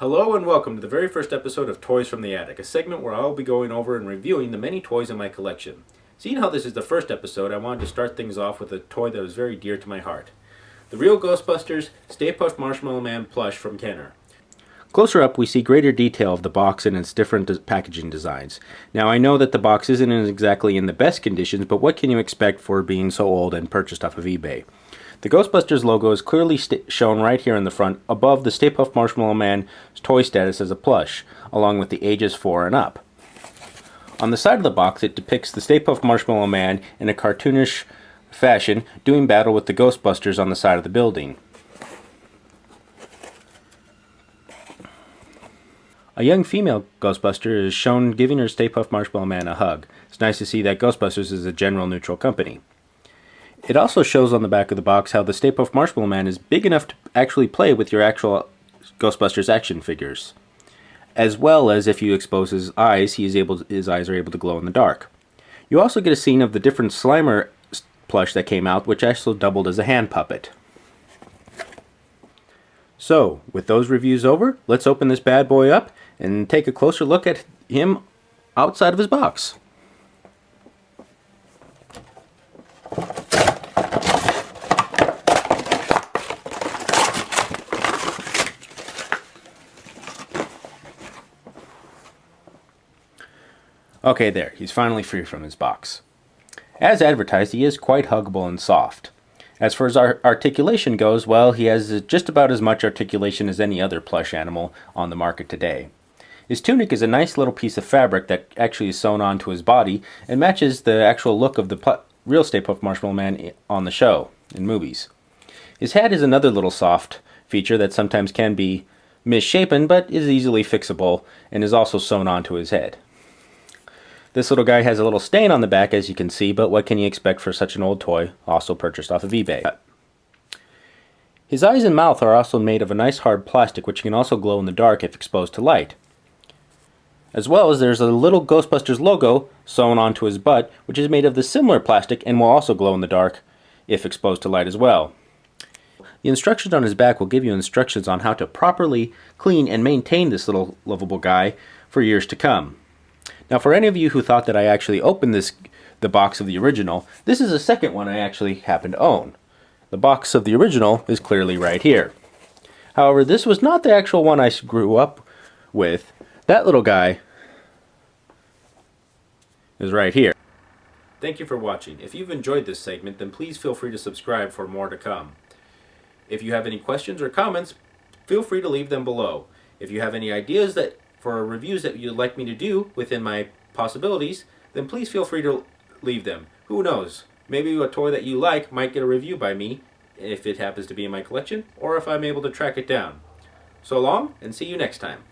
Hello and welcome to the very first episode of Toys from the Attic, a segment where I'll be going over and reviewing the many toys in my collection. Seeing how this is the first episode, I wanted to start things off with a toy that was very dear to my heart. The real Ghostbusters Stay Puft Marshmallow Man plush from Kenner. Closer up, we see greater detail of the box and its different packaging designs. Now, I know that the box isn't exactly in the best conditions, but what can you expect for being so old and purchased off of eBay? The Ghostbusters logo is clearly shown right here in the front, above the Stay Puft Marshmallow Man's toy status as a plush, along with the ages 4 and up. On the side of the box, it depicts the Stay Puft Marshmallow Man in a cartoonish fashion, doing battle with the Ghostbusters on the side of the building. A young female Ghostbuster is shown giving her Stay Puft Marshmallow Man a hug. It's nice to see that Ghostbusters is a general neutral company. It also shows on the back of the box how the Stay Puft Marshmallow Man is big enough to actually play with your actual Ghostbusters action figures. As well as if you expose his eyes, his eyes are able to glow in the dark. You also get a scene of the different Slimer plush that came out, which also doubled as a hand puppet. So, with those reviews over, let's open this bad boy up and take a closer look at him outside of his box. Okay, there, he's finally free from his box. As advertised, he is quite huggable and soft. As far as articulation goes, well, he has just about as much articulation as any other plush animal on the market today. His tunic is a nice little piece of fabric that actually is sewn onto his body and matches the actual look of the real Stay Puft Marshmallow Man on the show, in movies. His hat is another little soft feature that sometimes can be misshapen, but is easily fixable and is also sewn onto his head. This little guy has a little stain on the back, as you can see, but what can you expect for such an old toy, also purchased off of eBay? His eyes and mouth are also made of a nice hard plastic, which can also glow in the dark if exposed to light. As well as there's a little Ghostbusters logo sewn onto his butt, which is made of the similar plastic and will also glow in the dark if exposed to light as well. The instructions on his back will give you instructions on how to properly clean and maintain this little lovable guy for years to come. Now, for any of you who thought that I actually opened the box of the original, this is the second one I actually happen to own. The box of the original is clearly right here. However, this was not the actual one I grew up with. That little guy is right here. Thank you for watching. If you've enjoyed this segment, then please feel free to subscribe for more to come. If you have any questions or comments, feel free to leave them below. If you have any ideas for reviews that you'd like me to do within my possibilities, then please feel free to leave them. Who knows? Maybe a toy that you like might get a review by me if it happens to be in my collection, or if I'm able to track it down. So long, and see you next time.